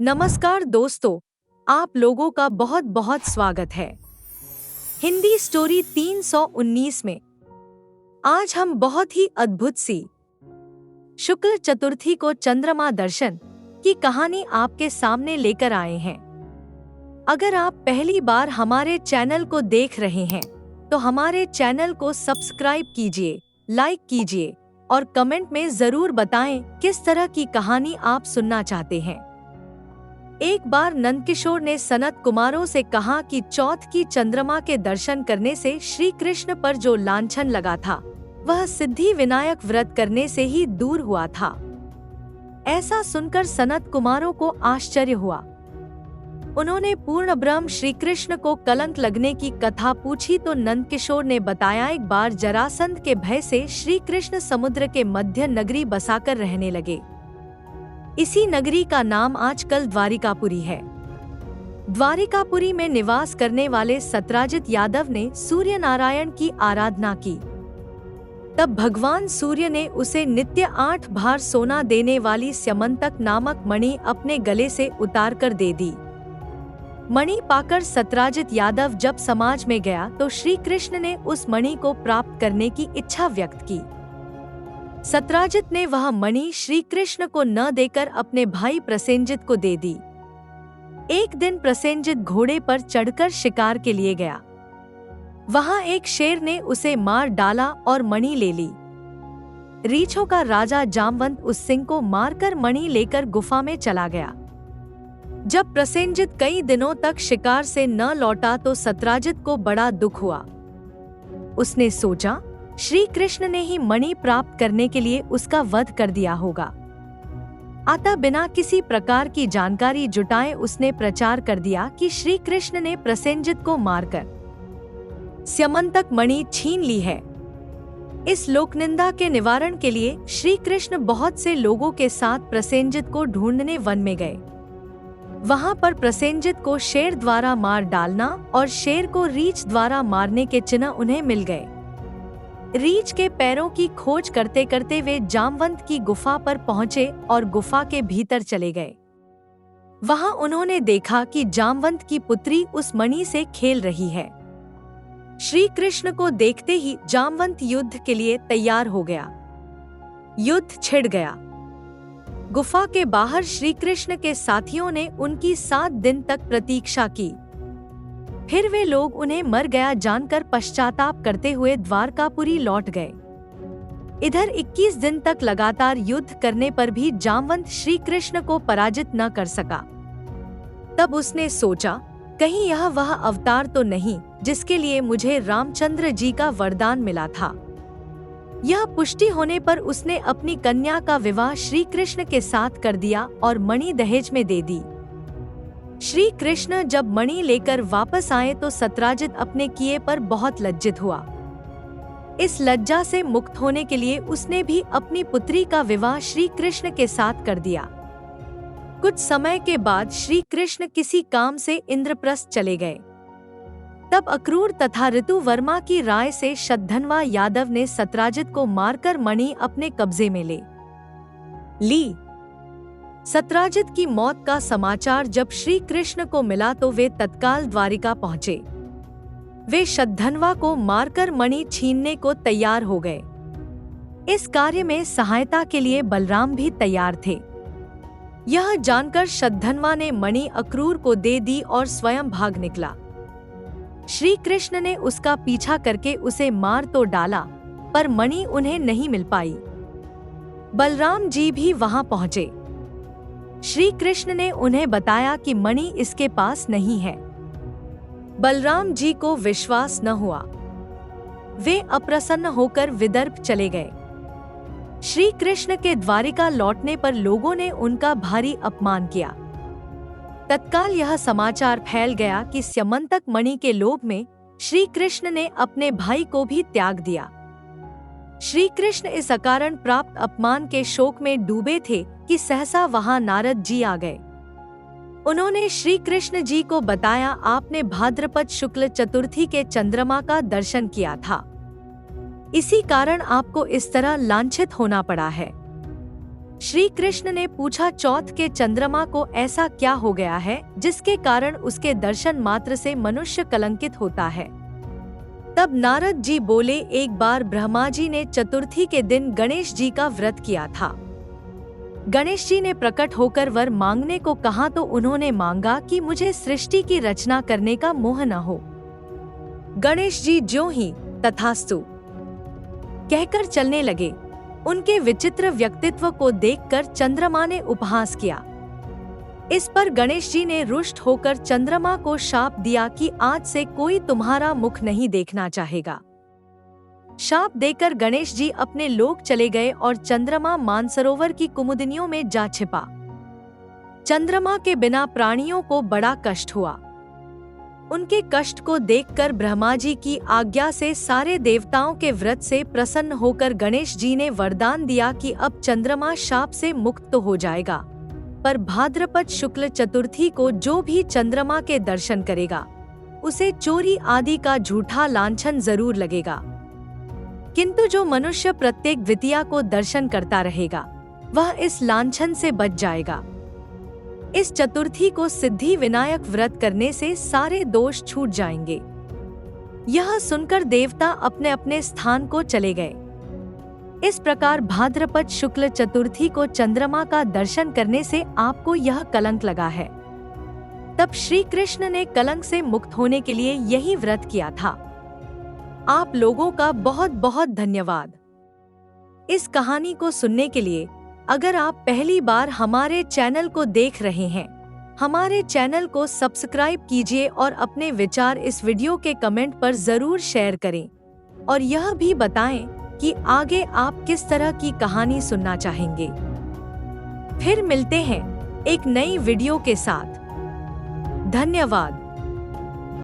नमस्कार दोस्तों, आप लोगों का बहुत बहुत स्वागत है हिंदी स्टोरी 319 में। आज हम बहुत ही अद्भुत सी शुक्ल चतुर्थी को चंद्रमा दर्शन की कहानी आपके सामने लेकर आए हैं। अगर आप पहली बार हमारे चैनल को देख रहे हैं तो हमारे चैनल को सब्सक्राइब कीजिए, लाइक कीजिए और कमेंट में जरूर बताएं किस तरह की कहानी आप सुनना चाहते हैं। एक बार नंदकिशोर ने सनत कुमारों से कहा कि चौथ की चंद्रमा के दर्शन करने से श्री कृष्ण पर जो लांछन लगा था वह सिद्धि विनायक व्रत करने से ही दूर हुआ था। ऐसा सुनकर सनत कुमारों को आश्चर्य हुआ। उन्होंने पूर्ण ब्रह्म श्री कृष्ण को कलंक लगने की कथा पूछी तो नंदकिशोर ने बताया, एक बार जरासंध के भय से श्री कृष्ण समुद्र के मध्य नगरी बसाकर रहने लगे। इसी नगरी का नाम आजकल द्वारिकापुरी है। द्वारिकापुरी में निवास करने वाले सत्राजित यादव ने सूर्य नारायण की आराधना की। तब भगवान सूर्य ने उसे नित्य 8 भार सोना देने वाली स्यमंतक नामक मणि अपने गले से उतार कर दे दी। मणि पाकर सत्राजित यादव जब समाज में गया तो श्री कृष्ण ने उस मणि को प्राप्त करने की इच्छा व्यक्त की। सत्राजित ने वह मणि श्री कृष्ण को न देकर अपने भाई प्रसेनजित को दे दी। एक दिन प्रसेनजित घोड़े पर चढ़कर शिकार के लिए गया। वहां एक शेर ने उसे मार डाला और मणि ले ली। रीछों का राजा जामवंत उस सिंह को मारकर मणि लेकर गुफा में चला गया। जब प्रसेनजित कई दिनों तक शिकार से न लौटा तो सत्राजित को बड़ा दुख हुआ। उसने सोचा, श्री कृष्ण ने ही मणि प्राप्त करने के लिए उसका वध कर दिया होगा। अतः बिना किसी प्रकार की जानकारी जुटाए उसने प्रचार कर दिया कि श्री कृष्ण ने प्रसेनजित को मारकर स्यमंतक मणि छीन ली है। इस लोकनिंदा के निवारण के लिए श्री कृष्ण बहुत से लोगों के साथ प्रसेनजित को ढूंढने वन में गए। वहां पर प्रसेनजित को शेर द्वारा मार डालना और शेर को रीछ द्वारा मारने के चिन्ह उन्हें मिल गए। रीछ के पैरों की खोज करते करते वे जामवंत की गुफा पर पहुंचे और गुफा के भीतर चले गए। वहां उन्होंने देखा कि जामवंत की पुत्री उस मणि से खेल रही है। श्री कृष्ण को देखते ही जामवंत युद्ध के लिए तैयार हो गया। युद्ध छिड़ गया। गुफा के बाहर श्री कृष्ण के साथियों ने उनकी 7 दिन तक प्रतीक्षा की। फिर वे लोग उन्हें मर गया जानकर पश्चाताप करते हुए द्वारकापुरी लौट गए। इधर 21 दिन तक लगातार युद्ध करने पर भी जामवंत श्री कृष्ण को पराजित न कर सका। तब उसने सोचा, कहीं यह वह अवतार तो नहीं जिसके लिए मुझे रामचंद्र जी का वरदान मिला था। यह पुष्टि होने पर उसने अपनी कन्या का विवाह श्री कृष्ण के साथ कर दिया और मणि दहेज में दे दी। श्री कृष्ण जब मणि लेकर वापस आए तो सत्राजित अपने किए पर बहुत लज्जित हुआ। इस लज्जा से मुक्त होने के लिए उसने भी अपनी पुत्री का विवाह श्री कृष्ण के साथ कर दिया। कुछ समय के बाद श्री कृष्ण किसी काम से इंद्रप्रस्थ चले गए। तब अक्रूर तथा ऋतुवर्मा की राय से शतधन्वा यादव ने सत्राजित को मारकर मणि अपने कब्जे में ले ली। सत्राजित की मौत का समाचार जब श्री कृष्ण को मिला तो वे तत्काल द्वारिका पहुंचे। वे शतधन्वा को मारकर मणि छीनने को तैयार हो गए। इस कार्य में सहायता के लिए बलराम भी तैयार थे। यह जानकर शतधन्वा ने मणि अक्रूर को दे दी और स्वयं भाग निकला। श्री कृष्ण ने उसका पीछा करके उसे मार तो डाला पर मणि उन्हें नहीं मिल पाई। बलराम जी भी वहां पहुंचे। श्री कृष्ण ने उन्हें बताया कि मणि इसके पास नहीं है। बलराम जी को विश्वास न हुआ। वे अप्रसन्न होकर विदर्भ चले गए। श्री कृष्ण के द्वारिका लौटने पर लोगों ने उनका भारी अपमान किया। तत्काल यह समाचार फैल गया कि स्यमंतक मणि के लोभ में श्री कृष्ण ने अपने भाई को भी त्याग दिया। श्री कृष्ण इस अकारण प्राप्त अपमान के शोक में डूबे थे कि सहसा वहां नारद जी आ गए। उन्होंने श्री कृष्ण जी को बताया, आपने भाद्रपद शुक्ल चतुर्थी के चंद्रमा का दर्शन किया था, इसी कारण आपको इस तरह लांछित होना पड़ा है। श्री कृष्ण ने पूछा, चौथ के चंद्रमा को ऐसा क्या हो गया है जिसके कारण उसके दर्शन मात्र से मनुष्य कलंकित होता है? तब नारद जी बोले, एक बार ब्रह्मा जी ने चतुर्थी के दिन गणेश जी का व्रत किया था। गणेश जी ने प्रकट होकर वर मांगने को कहा तो उन्होंने मांगा कि मुझे सृष्टि की रचना करने का मोह न हो। गणेश जी ज्यों ही तथास्तु कहकर चलने लगे। उनके विचित्र व्यक्तित्व को देखकर चंद्रमा ने उपहास किया। इस पर गणेश जी ने रुष्ट होकर चंद्रमा को शाप दिया कि आज से कोई तुम्हारा मुख नहीं देखना चाहेगा। शाप देकर गणेश जी अपने लोक चले गए और चंद्रमा मानसरोवर की कुमुदिनियों में जा छिपा। चंद्रमा के बिना प्राणियों को बड़ा कष्ट हुआ। उनके कष्ट को देखकर ब्रह्मा जी की आज्ञा से सारे देवताओं के व्रत से प्रसन्न होकर गणेश जी ने वरदान दिया कि अब चंद्रमा शाप से मुक्त तो हो जाएगा, पर भाद्रपद शुक्ल चतुर्थी को जो भी चंद्रमा के दर्शन करेगा उसे चोरी आदि का झूठा लांछन जरूर लगेगा, किंतु जो मनुष्य प्रत्येक द्वितीया को दर्शन करता रहेगा वह इस लांछन से बच जाएगा। इस चतुर्थी को सिद्धि विनायक व्रत करने से सारे दोष छूट जाएंगे। यह सुनकर देवता अपने अपने स्थान को चले गए। इस प्रकार भाद्रपद शुक्ल चतुर्थी को चंद्रमा का दर्शन करने से आपको यह कलंक लगा है। तब श्री कृष्ण ने कलंक से मुक्त होने के लिए यही व्रत किया था। आप लोगों का बहुत बहुत धन्यवाद इस कहानी को सुनने के लिए। अगर आप पहली बार हमारे चैनल को देख रहे हैं, हमारे चैनल को सब्सक्राइब कीजिए और अपने विचार इस वीडियो के कमेंट पर जरूर शेयर करें और यह भी बताएं कि आगे आप किस तरह की कहानी सुनना चाहेंगे। फिर मिलते हैं एक नई वीडियो के साथ। धन्यवाद।